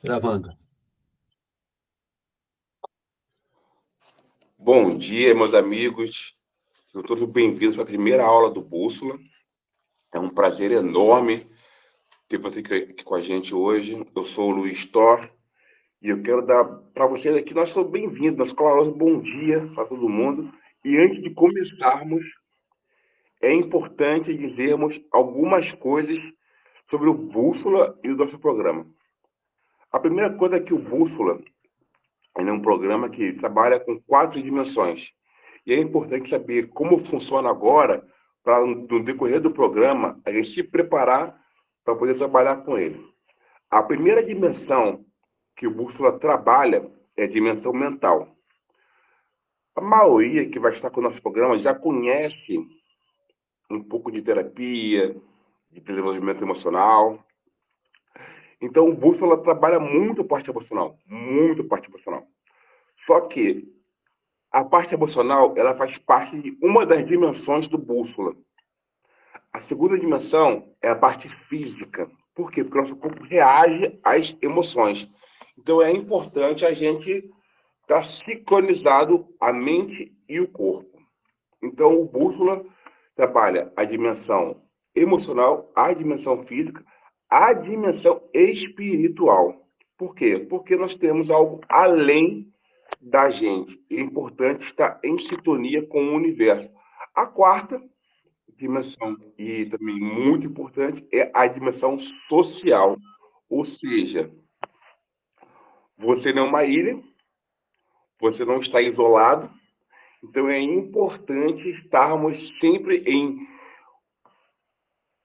Gravando. Bom dia, meus amigos. Sejam todos bem-vindos à primeira aula do Bússola. É um prazer enorme ter você aqui com a gente hoje. Eu sou o Luiz Thor e eu quero dar para vocês aqui, nós somos bem-vindos, nós caloroso bom dia para todo mundo. E antes de começarmos, é importante dizermos algumas coisas sobre o Bússola e o nosso programa. A primeira coisa é que o Bússola é um programa que trabalha com 4 dimensões. E é importante saber como funciona agora, para no decorrer do programa, a gente se preparar para poder trabalhar com ele. A primeira dimensão que o Bússola trabalha é a dimensão mental. A maioria que vai estar com o nosso programa já conhece um pouco de terapia, de desenvolvimento emocional. Então, o Bússola trabalha muito a parte emocional, muito a parte emocional. Só que a parte emocional, ela faz parte de uma das dimensões do Bússola. A segunda dimensão é a parte física. Por quê? Porque o nosso corpo reage às emoções. Então, é importante a gente estar sincronizado a mente e o corpo. Então, o Bússola trabalha a dimensão emocional, a dimensão física, a dimensão espiritual. Por quê? Porque nós temos algo além da gente. É importante estar em sintonia com o universo. A quarta dimensão, e também muito importante, é a dimensão social. Ou seja, você não é uma ilha, você não está isolado, então é importante estarmos sempre em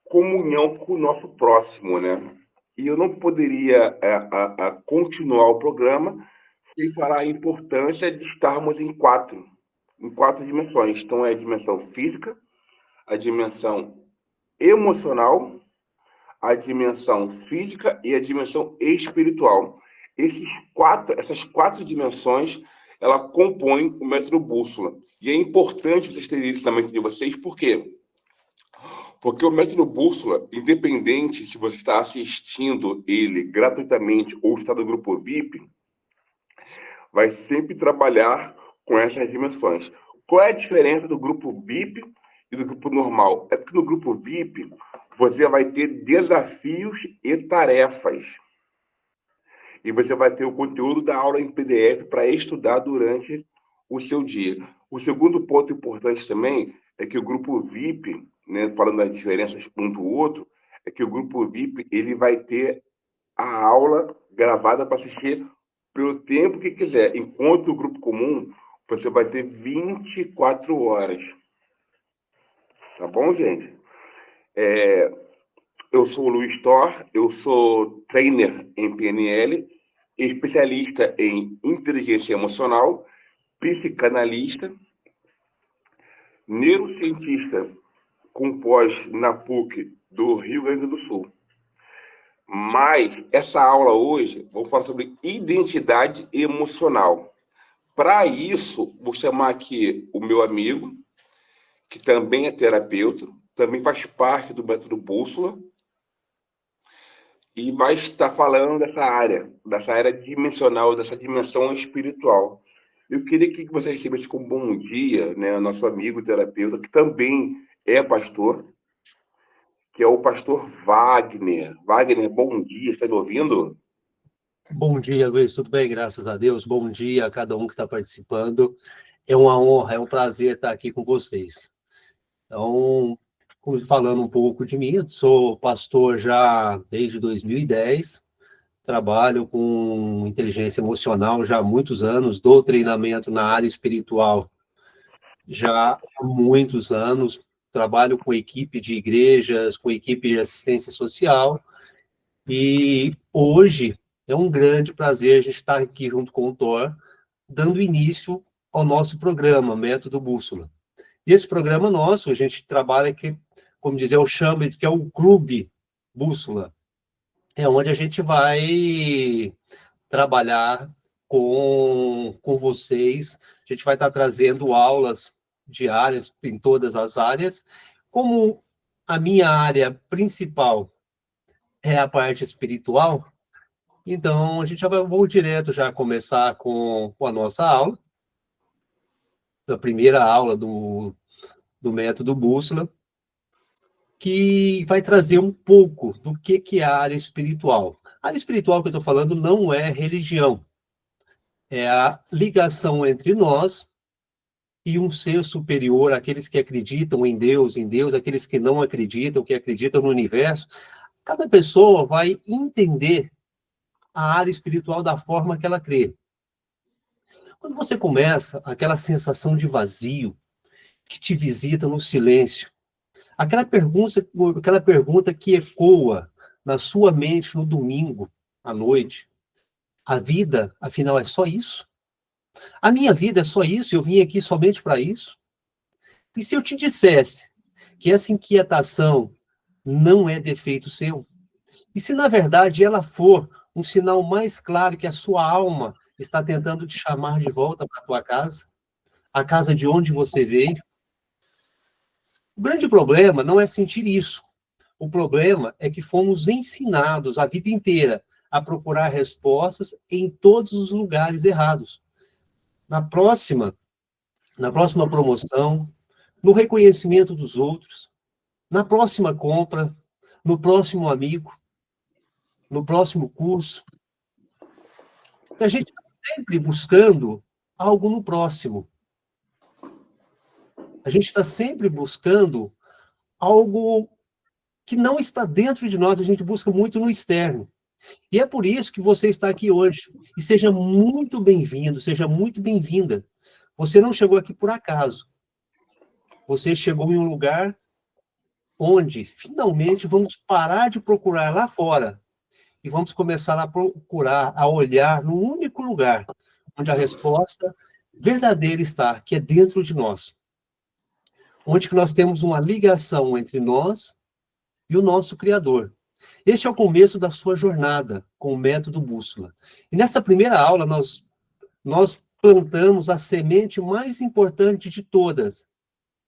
comunhão com o nosso próximo, né? E eu não poderia continuar o programa sem falar a importância de estarmos em quatro dimensões. Então, é a dimensão física, a dimensão emocional, a dimensão física e a dimensão espiritual. Essas quatro dimensões, ela compõem o método Bússola. E é importante vocês terem isso na mente de vocês, por quê? Porque o método Bússola, independente se você está assistindo ele gratuitamente ou está no grupo VIP, vai sempre trabalhar com essas dimensões. Qual é a diferença do grupo VIP e do grupo normal? É que no grupo VIP você vai ter desafios e tarefas. E você vai ter o conteúdo da aula em PDF para estudar durante o seu dia. O segundo ponto importante também é que o grupo VIP, né, falando das diferenças um do outro, é que o grupo VIP ele vai ter a aula gravada para assistir pelo tempo que quiser, enquanto o grupo comum você vai ter 24 horas. Tá bom, gente? Eu sou o Luiz Thor, eu sou trainer em PNL, especialista em inteligência emocional, psicanalista, neurocientista com pós na PUC do Rio Grande do Sul. Mas essa aula hoje, vou falar sobre identidade emocional. Para isso, vou chamar aqui o meu amigo, que também é terapeuta, também faz parte do método Bússola, e vai estar falando dessa área dimensional, dessa dimensão espiritual. Eu queria que você recebesse com um bom dia, né, nosso amigo terapeuta, que também é pastor, que é o pastor Wagner. Wagner, bom dia, está me ouvindo? Bom dia, Luiz, tudo bem? Graças a Deus. Bom dia a cada um que está participando. É uma honra, é um prazer estar aqui com vocês. Então, falando um pouco de mim, eu sou pastor já desde 2010, trabalho com inteligência emocional já há muitos anos, dou treinamento na área espiritual já há muitos anos, trabalho com equipe de igrejas, com equipe de assistência social, e hoje é um grande prazer a gente estar aqui junto com o Thor, dando início ao nosso programa, Método Bússola. E esse programa nosso, a gente trabalha aqui, como dizer, eu chamo de que é o Clube Bússola. É onde a gente vai trabalhar com vocês. A gente vai estar trazendo aulas diárias em todas as áreas. Como a minha área principal é a parte espiritual, Então, a gente vou direto já começar com a nossa aula, a primeira aula do método Bússola, que vai trazer um pouco do que é a área espiritual. A área espiritual que eu estou falando não é religião, é a ligação entre nós e um ser superior, aqueles que acreditam em Deus, aqueles que não acreditam, que acreditam no universo. Cada pessoa vai entender a área espiritual da forma que ela crê. Quando você começa, aquela sensação de vazio que te visita no silêncio, aquela pergunta que ecoa na sua mente no domingo à noite, a vida, afinal, é só isso? A minha vida é só isso? Eu vim aqui somente para isso? E se eu te dissesse que essa inquietação não é defeito seu? E se, na verdade, ela for um sinal mais claro que a sua alma está tentando te chamar de volta para a tua casa, a casa de onde você veio? O grande problema não é sentir isso. O problema é que fomos ensinados a vida inteira a procurar respostas em todos os lugares errados. Na próxima promoção, no reconhecimento dos outros, na próxima compra, no próximo amigo, no próximo curso. A gente está sempre buscando algo no próximo. A gente está sempre buscando algo que não está dentro de nós, a gente busca muito no externo. E é por isso que você está aqui hoje. E seja muito bem-vindo, seja muito bem-vinda. Você não chegou aqui por acaso. Você chegou em um lugar onde, finalmente, vamos parar de procurar lá fora e vamos começar a procurar, a olhar no único lugar onde a resposta verdadeira está, que é dentro de nós. Onde que nós temos uma ligação entre nós e o nosso Criador. Este é o começo da sua jornada com o método Bússola. E nessa primeira aula, nós plantamos a semente mais importante de todas,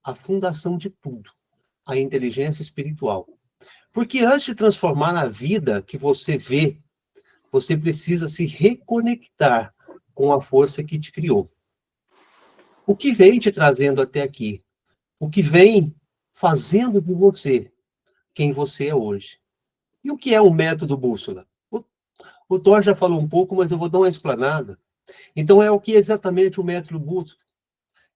a fundação de tudo, a inteligência espiritual. Porque antes de transformar a vida que você vê, você precisa se reconectar com a força que te criou. O que vem te trazendo até aqui? O que vem fazendo de você quem você é hoje? E o que é o método Bússola? O Thor já falou um pouco, mas eu vou dar uma explanada. Então, é o que é exatamente o método Bússola?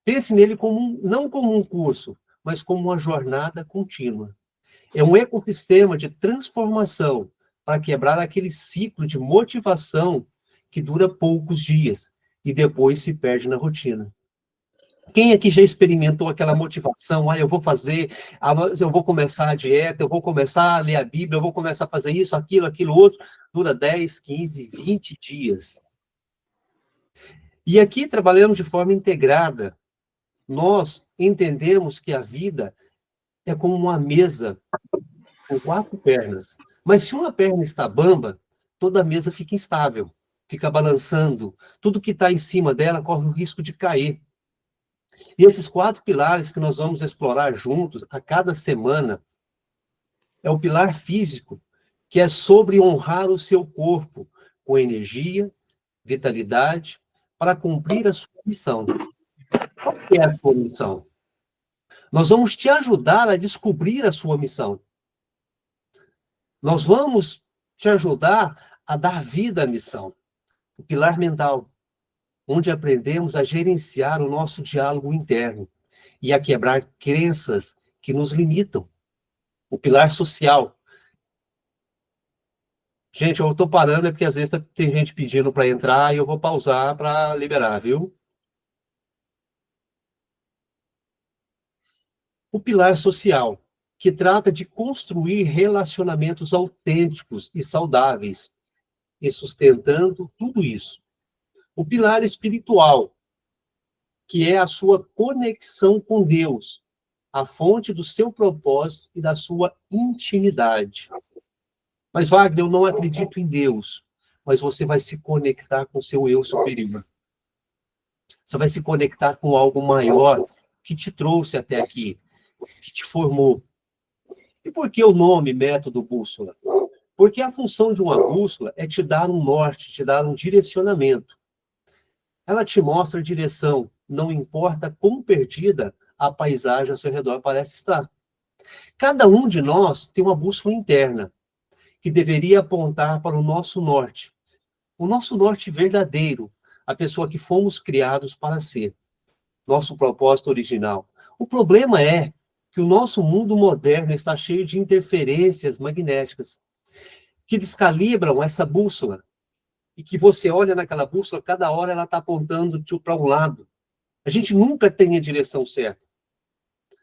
Pense nele não como um curso, mas como uma jornada contínua. É um ecossistema de transformação para quebrar aquele ciclo de motivação que dura poucos dias e depois se perde na rotina. Quem aqui já experimentou aquela motivação? Eu vou fazer, eu vou começar a dieta, eu vou começar a ler a Bíblia, eu vou começar a fazer isso, aquilo outro. Dura 10, 15, 20 dias. E aqui trabalhamos de forma integrada. Nós entendemos que a vida é como uma mesa com 4 pernas. Mas se uma perna está bamba, toda a mesa fica instável, fica balançando. Tudo que está em cima dela corre o risco de cair. E esses 4 pilares que nós vamos explorar juntos a cada semana é o pilar físico, que é sobre honrar o seu corpo com energia, vitalidade, para cumprir a sua missão. Qual é a sua missão? Nós vamos te ajudar a descobrir a sua missão. Nós vamos te ajudar a dar vida à missão. O pilar mental, onde aprendemos a gerenciar o nosso diálogo interno e a quebrar crenças que nos limitam. O pilar social. Gente, eu estou parando, é porque às vezes tem gente pedindo para entrar e eu vou pausar para liberar, viu? O pilar social, que trata de construir relacionamentos autênticos e saudáveis, e sustentando tudo isso. O pilar espiritual, que é a sua conexão com Deus, a fonte do seu propósito e da sua intimidade. Mas, Wagner, eu não acredito em Deus. Mas você vai se conectar com o seu eu superior. Você vai se conectar com algo maior que te trouxe até aqui, que te formou. E por que o nome Método Bússola? Porque a função de uma bússola é te dar um norte, te dar um direcionamento. Ela te mostra a direção, não importa quão perdida a paisagem ao seu redor parece estar. Cada um de nós tem uma bússola interna, que deveria apontar para o nosso norte verdadeiro, a pessoa que fomos criados para ser, nosso propósito original. O problema é que o nosso mundo moderno está cheio de interferências magnéticas, que descalibram essa bússola, e que você olha naquela bússola, cada hora ela está apontando para um lado. A gente nunca tem a direção certa.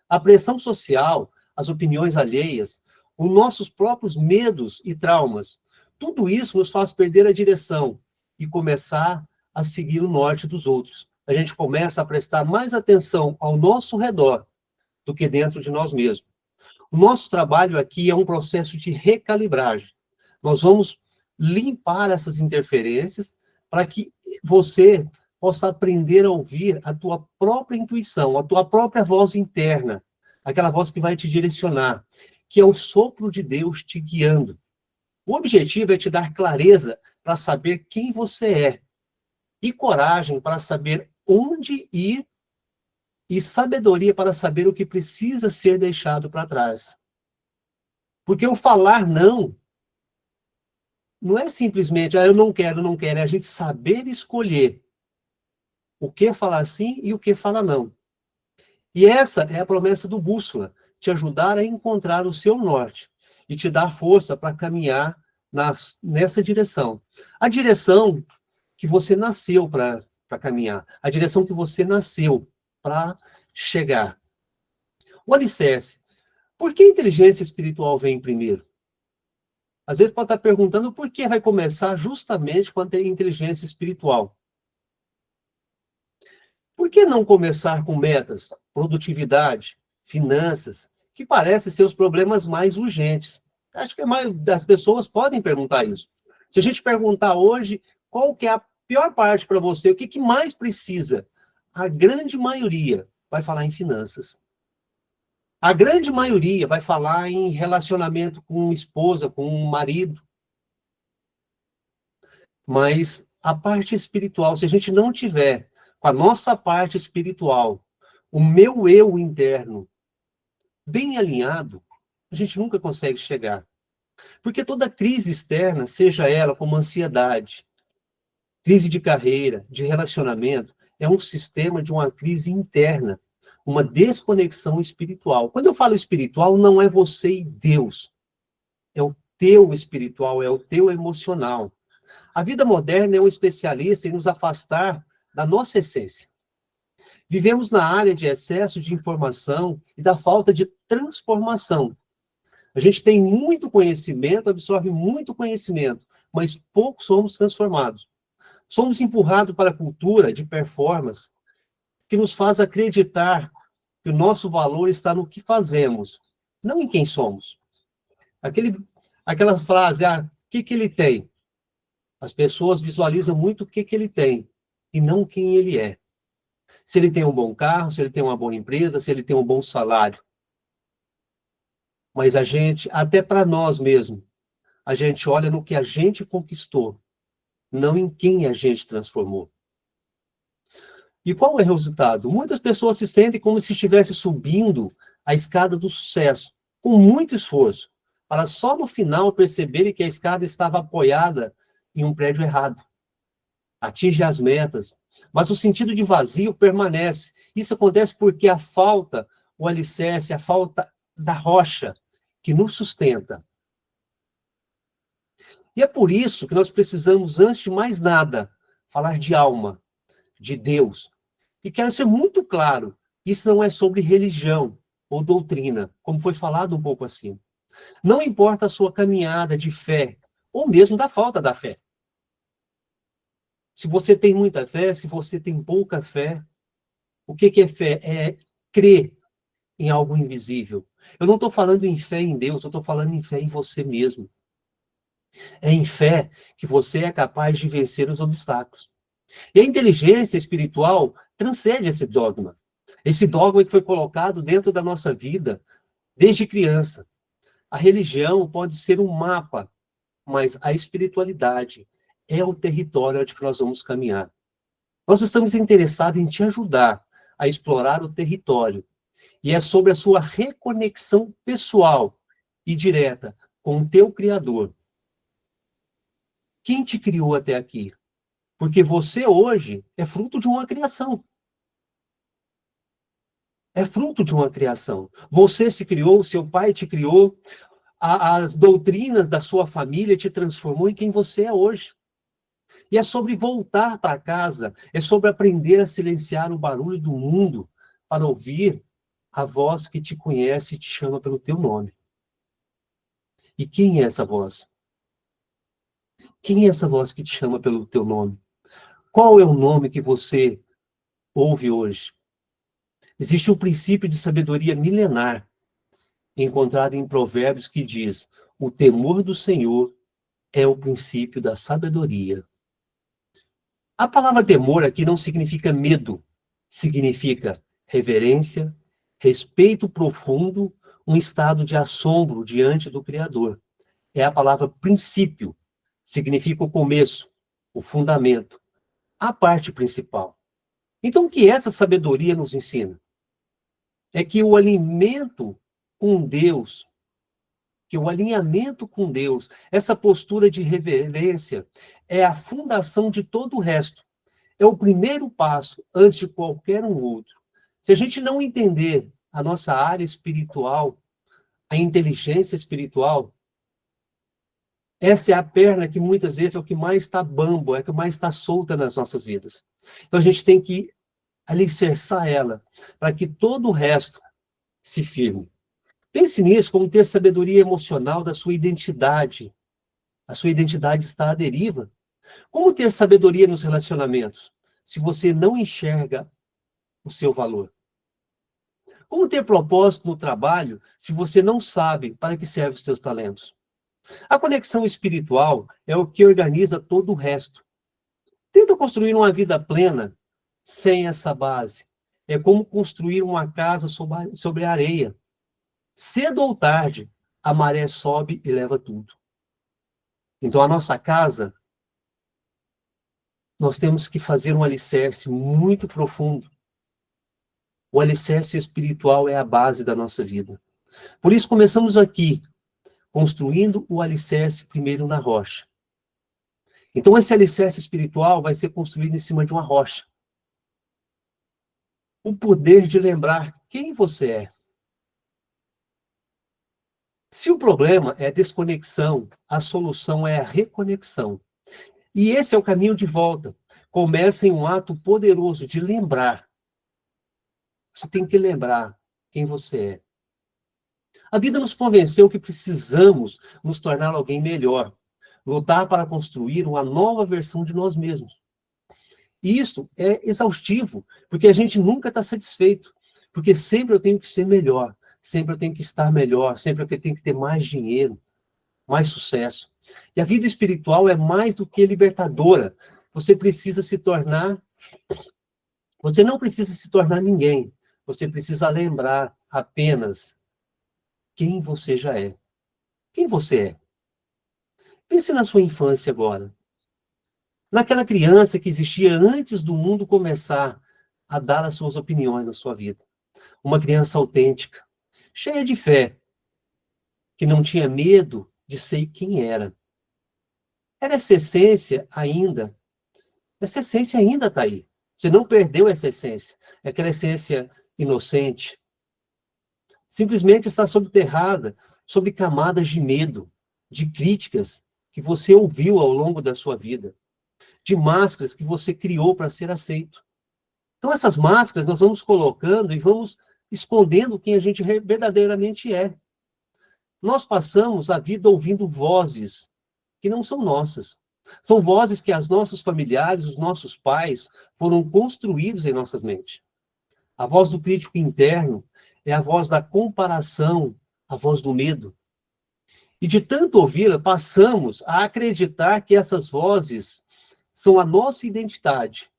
A pressão social, as opiniões alheias, os nossos próprios medos e traumas, tudo isso nos faz perder a direção e começar a seguir o norte dos outros. A gente começa a prestar mais atenção ao nosso redor do que dentro de nós mesmos. O nosso trabalho aqui é um processo de recalibragem. Nós vamos limpar essas interferências para que você possa aprender a ouvir a tua própria intuição, a tua própria voz interna, aquela voz que vai te direcionar, que é o sopro de Deus te guiando. O objetivo é te dar clareza para saber quem você é e coragem para saber onde ir e sabedoria para saber o que precisa ser deixado para trás. Porque o falar não é simplesmente, eu não quero, é a gente saber escolher o que falar sim e o que falar não. E essa é a promessa do Bússola, te ajudar a encontrar o seu norte e te dar força para caminhar nessa direção. A direção que você nasceu para caminhar, a direção que você nasceu para chegar. O alicerce. Por que a inteligência espiritual vem primeiro? Às vezes pode estar perguntando por que vai começar justamente com a inteligência espiritual. Por que não começar com metas, produtividade, finanças, que parecem ser os problemas mais urgentes? Acho que a maioria das pessoas podem perguntar isso. Se a gente perguntar hoje, qual que é a pior parte para você, o que mais precisa? A grande maioria vai falar em finanças. A grande maioria vai falar em relacionamento com esposa, com um marido. Mas a parte espiritual, se a gente não tiver com a nossa parte espiritual, o meu eu interno, bem alinhado, a gente nunca consegue chegar. Porque toda crise externa, seja ela como ansiedade, crise de carreira, de relacionamento, é um sistema de uma crise interna, uma desconexão espiritual. Quando eu falo espiritual, não é você e Deus. É o teu espiritual, é o teu emocional. A vida moderna é um especialista em nos afastar da nossa essência. Vivemos na área de excesso de informação e da falta de transformação. A gente tem muito conhecimento, absorve muito conhecimento, mas pouco somos transformados. Somos empurrados para a cultura de performance, que nos faz acreditar que o nosso valor está no que fazemos, não em quem somos. Aquela frase, o que ele tem? As pessoas visualizam muito o que ele tem, e não quem ele é. Se ele tem um bom carro, se ele tem uma boa empresa, se ele tem um bom salário. Mas a gente, até para nós mesmos, a gente olha no que a gente conquistou, não em quem a gente transformou. E qual é o resultado? Muitas pessoas se sentem como se estivesse subindo a escada do sucesso, com muito esforço, para só no final perceberem que a escada estava apoiada em um prédio errado. Atinge as metas, mas o sentido de vazio permanece. Isso acontece porque a falta, o alicerce, a falta da rocha que nos sustenta. E é por isso que nós precisamos, antes de mais nada, falar de alma, de Deus. E quero ser muito claro, isso não é sobre religião ou doutrina, como foi falado um pouco assim. Não importa a sua caminhada de fé, ou mesmo da falta da fé. Se você tem muita fé, se você tem pouca fé, o que é fé? É crer em algo invisível. Eu não estou falando em fé em Deus, eu estou falando em fé em você mesmo. É em fé que você é capaz de vencer os obstáculos. E a inteligência espiritual transcende esse dogma. Esse dogma que foi colocado dentro da nossa vida desde criança. A religião pode ser um mapa mas a espiritualidade é o território onde nós vamos caminhar. Nós estamos interessados em te ajudar a explorar o território. E é sobre a sua reconexão pessoal e direta com o teu Criador. Quem te criou até aqui? Porque você hoje é fruto de uma criação. É fruto de uma criação. Você se criou, seu pai te criou, as doutrinas da sua família te transformou em quem você é hoje. E é sobre voltar para casa, é sobre aprender a silenciar o barulho do mundo para ouvir a voz que te conhece e te chama pelo teu nome. E quem é essa voz? Quem é essa voz que te chama pelo teu nome? Qual é o nome que você ouve hoje? Existe um princípio de sabedoria milenar encontrado em Provérbios que diz: o temor do Senhor é o princípio da sabedoria. A palavra temor aqui não significa medo, significa reverência, respeito profundo, um estado de assombro diante do Criador. É a palavra princípio, significa o começo, o fundamento, a parte principal. Então, o que essa sabedoria nos ensina? É que o alimento com Deus, que o alinhamento com Deus, essa postura de reverência, é a fundação de todo o resto. É o primeiro passo antes de qualquer um outro. Se a gente não entender a nossa área espiritual, a inteligência espiritual, essa é a perna que muitas vezes é o que mais está bambo, é o que mais está solta nas nossas vidas. Então a gente tem que alicerçar ela, para que todo o resto se firme. Pense nisso como ter sabedoria emocional da sua identidade. A sua identidade está à deriva. Como ter sabedoria nos relacionamentos, se você não enxerga o seu valor? Como ter propósito no trabalho, se você não sabe para que servem os seus talentos? A conexão espiritual é o que organiza todo o resto. Tenta construir uma vida plena sem essa base. É como construir uma casa sobre a areia. Cedo ou tarde, a maré sobe e leva tudo. Então, a nossa casa, nós temos que fazer um alicerce muito profundo. O alicerce espiritual é a base da nossa vida. Por isso, começamos aqui, construindo o alicerce primeiro na rocha. Então, esse alicerce espiritual vai ser construído em cima de uma rocha. O poder de lembrar quem você é. Se o problema é a desconexão, a solução é a reconexão. E esse é o caminho de volta. Começa em um ato poderoso de lembrar. Você tem que lembrar quem você é. A vida nos convenceu que precisamos nos tornar alguém melhor, lutar para construir uma nova versão de nós mesmos. E isso é exaustivo, porque a gente nunca está satisfeito, porque sempre eu tenho que ser melhor, sempre eu tenho que estar melhor, sempre eu tenho que ter mais dinheiro, mais sucesso. E a vida espiritual é mais do que libertadora. Você não precisa se tornar ninguém. Você precisa lembrar apenas quem você já é. Quem você é? Pense na sua infância agora. Naquela criança que existia antes do mundo começar a dar as suas opiniões na sua vida. Uma criança autêntica, cheia de fé, que não tinha medo de ser quem era. Era essa essência ainda. Essa essência ainda está aí. Você não perdeu essa essência. É aquela essência inocente. Simplesmente está subterrada, sob camadas de medo, de críticas que você ouviu ao longo da sua vida, de máscaras que você criou para ser aceito. Então, essas máscaras nós vamos colocando e vamos escondendo quem a gente verdadeiramente é. Nós passamos a vida ouvindo vozes que não são nossas. São vozes que os nossos familiares, os nossos pais, foram construídos em nossas mentes. A voz do crítico interno é a voz da comparação, a voz do medo. E de tanto ouvi-la, passamos a acreditar que essas vozes são a nossa identidade.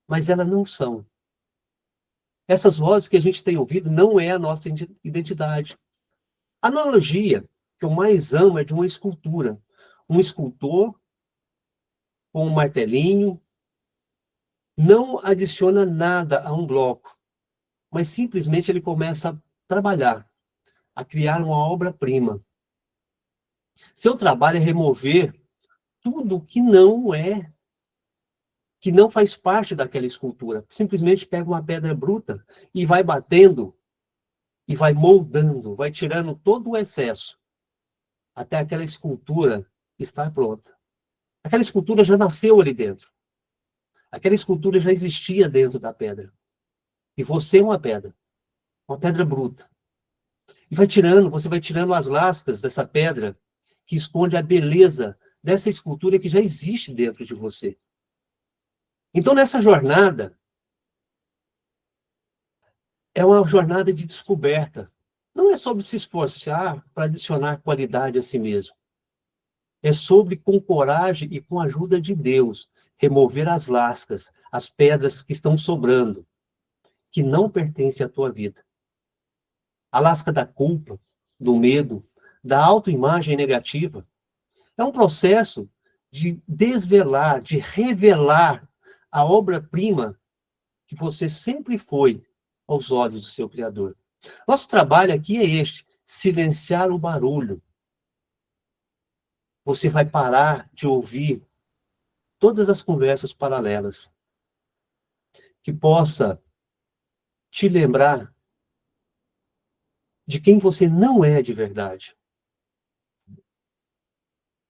Mas elas não são. Essas vozes que a gente tem ouvido não é a nossa identidade. A analogia que eu mais amo é de uma escultura. um escultor com um martelinho, não adiciona nada a um bloco, mas simplesmente ele começa a trabalhar, a criar uma obra-prima. Seu trabalho é remover tudo que não faz parte daquela escultura. Simplesmente pega uma pedra bruta e vai batendo, e vai moldando, vai tirando todo o excesso, até aquela escultura estar pronta. Aquela escultura já nasceu ali dentro. Aquela escultura já existia dentro da pedra. E você é uma pedra bruta. E você vai tirando as lascas dessa pedra que esconde a beleza dessa escultura que já existe dentro de você. Então, nessa jornada, é uma jornada de descoberta. Não é sobre se esforçar para adicionar qualidade a si mesmo. É sobre, com coragem e com a ajuda de Deus, remover as lascas, as pedras que estão sobrando, que não pertencem à tua vida. A lasca da culpa, do medo, da autoimagem negativa. É um processo de desvelar, de revelar a obra-prima que você sempre foi aos olhos do seu Criador. Nosso trabalho aqui é este: silenciar o barulho. Você vai parar de ouvir todas as conversas paralelas que possa te lembrar de quem você não é de verdade.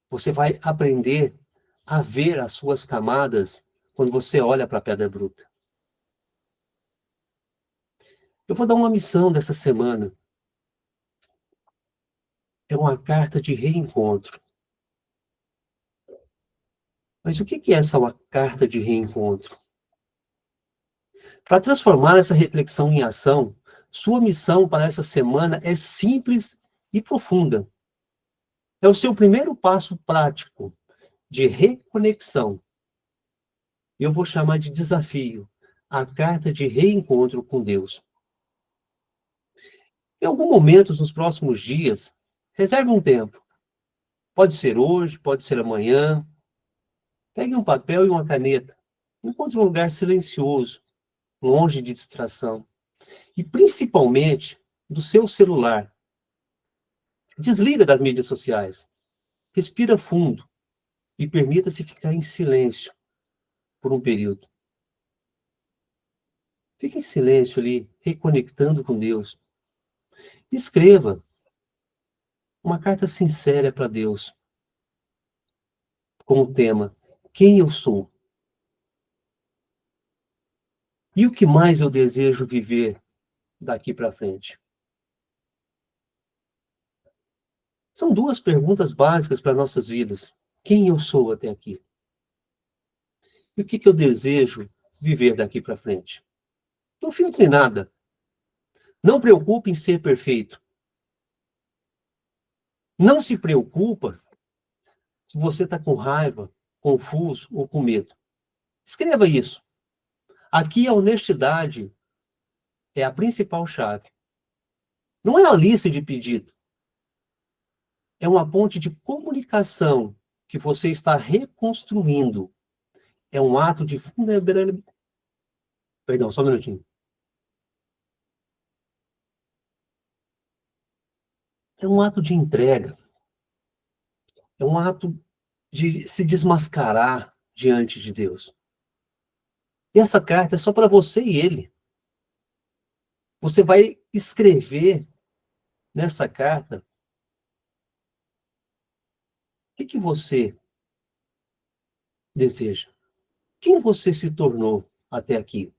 Você vai aprender a ver as suas camadas quando você olha para a pedra bruta. Eu vou dar uma missão dessa semana. É uma carta de reencontro. Mas o que é essa uma carta de reencontro? Para transformar essa reflexão em ação, sua missão para essa semana é simples e profunda. É o seu primeiro passo prático de reconexão. Eu vou chamar de desafio, a carta de reencontro com Deus. Em algum momento, nos próximos dias, reserve um tempo. Pode ser hoje, pode ser amanhã. Pegue um papel e uma caneta. Encontre um lugar silencioso, longe de distração. E principalmente do seu celular. Desliga das mídias sociais. Respira fundo e permita-se ficar em silêncio por um período. Fique em silêncio ali, reconectando com Deus. Escreva uma carta sincera para Deus, com o tema: quem eu sou? E o que mais eu desejo viver daqui para frente? São duas perguntas básicas para nossas vidas. Quem eu sou até aqui? E o que eu desejo viver daqui para frente? Não filtre nada. Não preocupe em ser perfeito. Não se preocupa se você está com raiva, confuso ou com medo. Escreva isso. Aqui a honestidade é a principal chave. Não é a lista de pedido. É uma ponte de comunicação que você está reconstruindo. É um ato de vulnerabilidade. Perdão, só um minutinho. É um ato de entrega. É um ato de se desmascarar diante de Deus. E essa carta é só para você e ele. Você vai escrever nessa carta o que você deseja. Quem você se tornou até aqui?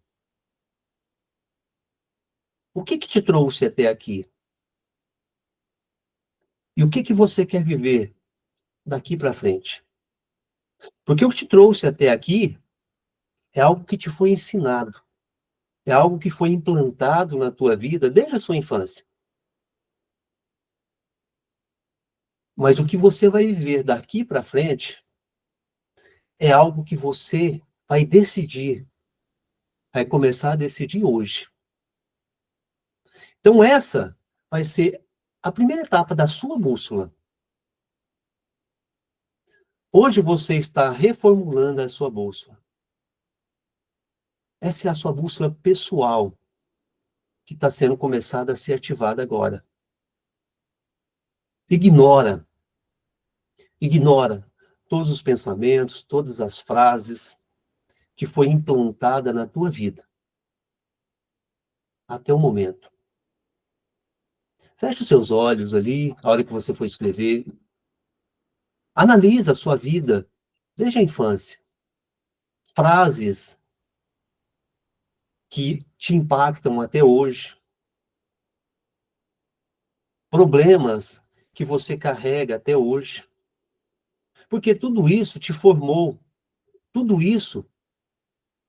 O que te trouxe até aqui? E o que você quer viver daqui para frente? Porque o que te trouxe até aqui é algo que te foi ensinado. É algo que foi implantado na tua vida desde a sua infância. Mas o que você vai viver daqui para frente é algo que você vai decidir, vai começar a decidir hoje. Então essa vai ser a primeira etapa da sua bússola. Hoje você está reformulando a sua bússola. Essa é a sua bússola pessoal, que está sendo começada a ser ativada agora. Ignora todos os pensamentos, todas as frases que foi implantada na tua vida até o momento. Feche os seus olhos ali, a hora que você for escrever. Analisa a sua vida desde a infância. Frases que te impactam até hoje. Problemas que você carrega até hoje. Porque tudo isso te formou, tudo isso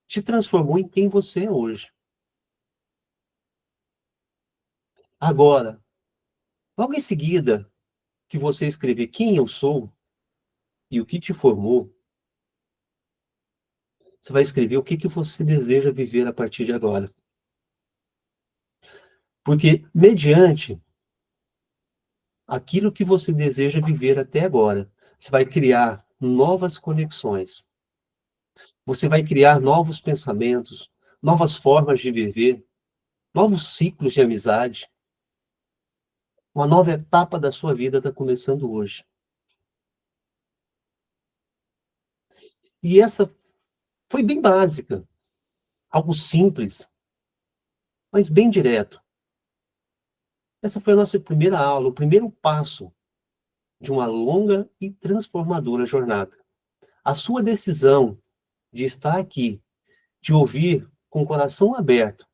te transformou em quem você é hoje. Agora, logo em seguida que você escrever quem eu sou e o que te formou, você vai escrever o que você deseja viver a partir de agora. Porque, mediante aquilo que você deseja viver até agora, você vai criar novas conexões. Você vai criar novos pensamentos, novas formas de viver, novos ciclos de amizade. Uma nova etapa da sua vida está começando hoje. E essa foi bem básica, algo simples, mas bem direto. Essa foi a nossa primeira aula, o primeiro passo de uma longa e transformadora jornada. A sua decisão de estar aqui, de ouvir com o coração aberto,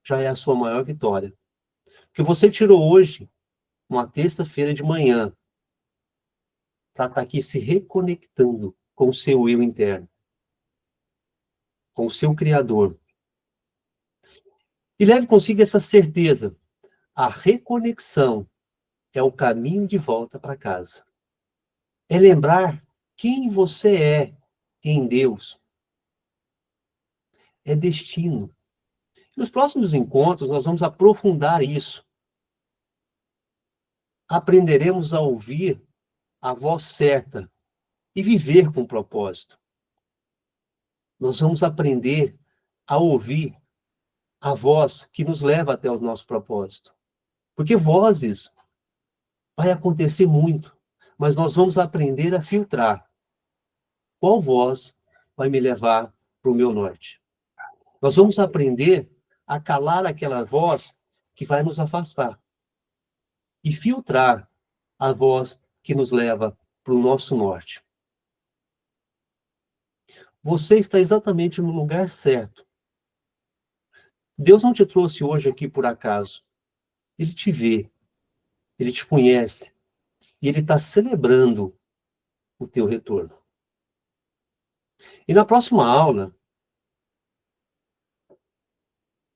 já é a sua maior vitória. Porque você tirou hoje, uma terça-feira de manhã, para estar aqui se reconectando com o seu eu interno, com o seu Criador. E leve consigo essa certeza. A reconexão é o caminho de volta para casa. É lembrar quem você é em Deus. É destino. Nos próximos encontros, nós vamos aprofundar isso. Aprenderemos a ouvir a voz certa e viver com propósito. Nós vamos aprender a ouvir a voz que nos leva até o nosso propósito. Porque vozes vai acontecer muito, mas nós vamos aprender a filtrar qual voz vai me levar para o meu norte. Nós vamos aprender a calar aquela voz que vai nos afastar e filtrar a voz que nos leva para o nosso norte. Você está exatamente no lugar certo. Deus não te trouxe hoje aqui por acaso. Ele te vê, ele te conhece e ele está celebrando o teu retorno. E na próxima aula,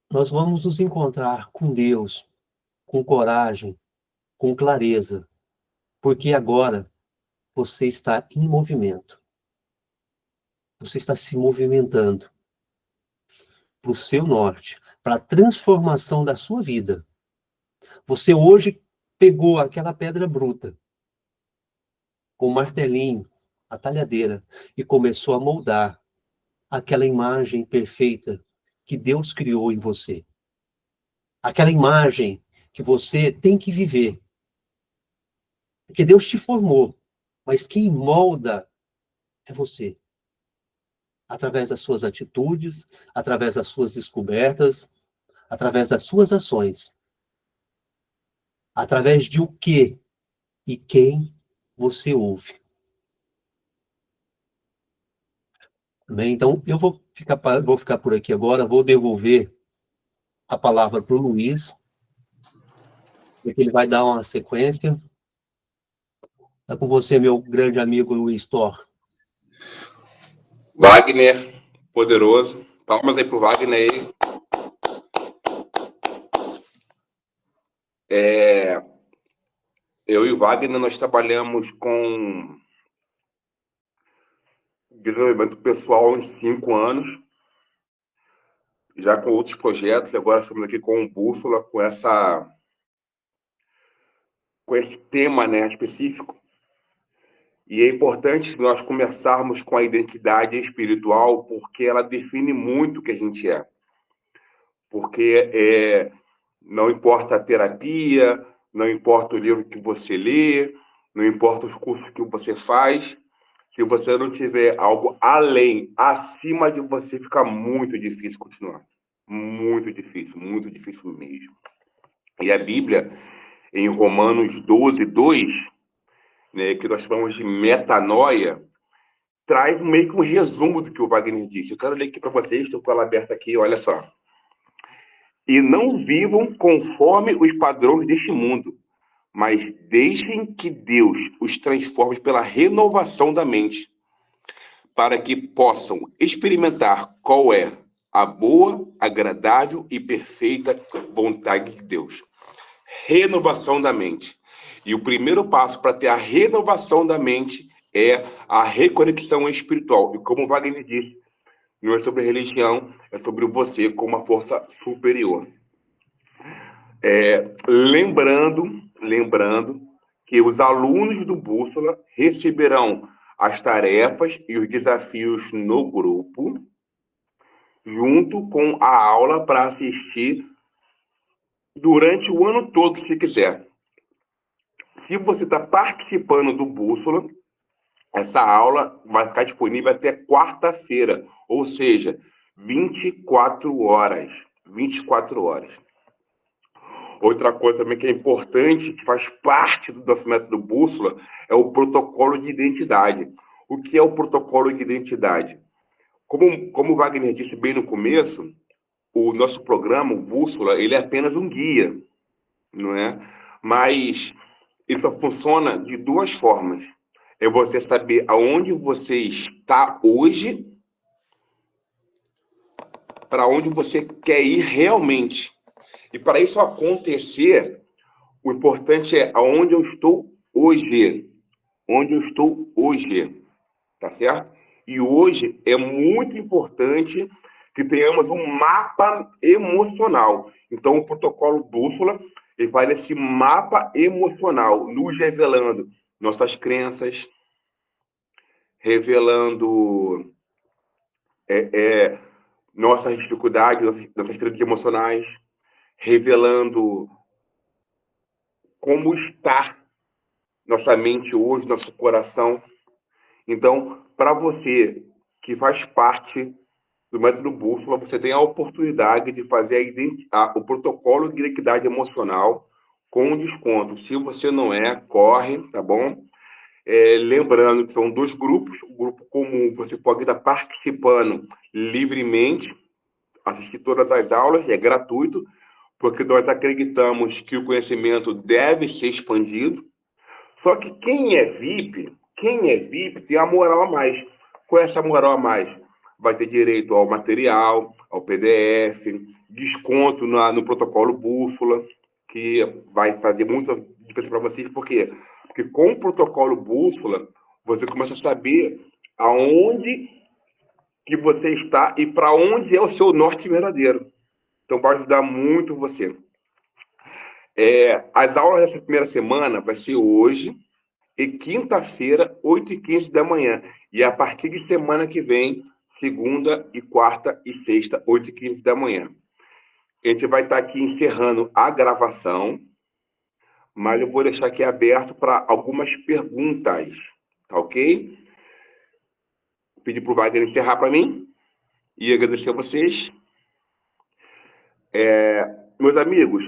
nós vamos nos encontrar com Deus, com coragem, com clareza, porque agora você está em movimento. Você está se movimentando para o seu norte, para a transformação da sua vida. Você hoje pegou aquela pedra bruta, com o martelinho, a talhadeira, e começou a moldar aquela imagem perfeita que Deus criou em você. Aquela imagem que você tem que viver. Porque Deus te formou, mas quem molda é você. Através das suas atitudes, através das suas descobertas, através das suas ações. Através de o que e quem você ouve. Bem, então, eu vou ficar por aqui agora, vou devolver a palavra para o Luiz, porque ele vai dar uma sequência. É com você, meu grande amigo Luiz Thor. Wagner, poderoso. Palmas aí pro Wagner aí. Eu e o Wagner, nós trabalhamos com desenvolvimento pessoal há uns 5 anos, já com outros projetos, e agora estamos aqui com o Bússola, com esse tema, né, específico. E é importante nós começarmos com a identidade espiritual, porque ela define muito o que a gente é. Porque não importa a terapia, não importa o livro que você lê, não importa os cursos que você faz, se você não tiver algo além, acima de você, fica muito difícil continuar. Muito difícil mesmo. E a Bíblia, em Romanos 12:2, né, que nós chamamos de metanoia, traz meio que um resumo do que o Wagner disse. Eu quero ler aqui para vocês, estou com ela aberta aqui, olha só. E não vivam conforme os padrões deste mundo, mas deixem que Deus os transforme pela renovação da mente, para que possam experimentar qual é a boa, agradável e perfeita vontade de Deus. Renovação da mente. E o primeiro passo para ter a renovação da mente é a reconexão espiritual. E como o Wagner disse, não é sobre religião, é sobre você como uma força superior. Lembrando que os alunos do Bússola receberão as tarefas e os desafios no grupo, junto com a aula para assistir durante o ano todo, se quiser. Se você está participando do Bússola, essa aula vai ficar disponível até quarta-feira, ou seja, 24 horas. 24 horas. Outra coisa também que é importante, que faz parte do nosso método Bússola, é o protocolo de identidade. O que é o protocolo de identidade? Como o Wagner disse bem no começo, o nosso programa, o Bússola, ele é apenas um guia, não é? Mas ele só funciona de duas formas. É você saber aonde você está hoje, para onde você quer ir realmente. E para isso acontecer, o importante é aonde eu estou hoje. Onde eu estou hoje. Tá certo? E hoje é muito importante que tenhamos um mapa emocional. Então, o protocolo Bússola, ele vai nesse mapa emocional, nos revelando nossas crenças, revelando nossas dificuldades, nossas crises emocionais, revelando como está nossa mente hoje, nosso coração. Então, para você que faz parte do método Bússola, você tem a oportunidade de fazer o protocolo de identidade emocional com desconto. Se você não é, corre, tá bom? Lembrando que são 2 grupos. O grupo comum, você pode estar participando livremente, assistir todas as aulas, é gratuito, porque nós acreditamos que o conhecimento deve ser expandido. Só que quem é VIP tem a moral a mais. Qual é essa moral a mais? Vai ter direito ao material, ao PDF, desconto no protocolo Bússola, que vai fazer muita diferença para vocês. Por quê? Porque com o protocolo Bússola, você começa a saber aonde que você está e para onde é o seu norte verdadeiro. Então vai ajudar muito você. As aulas dessa primeira semana vai ser hoje e quinta-feira, 8h15 da manhã. E a partir de semana que vem, segunda e quarta e sexta, 8h15 da manhã. A gente vai estar aqui encerrando a gravação, mas eu vou deixar aqui aberto para algumas perguntas, tá ok? Vou pedir para o Wagner encerrar para mim e agradecer a vocês. Meus amigos,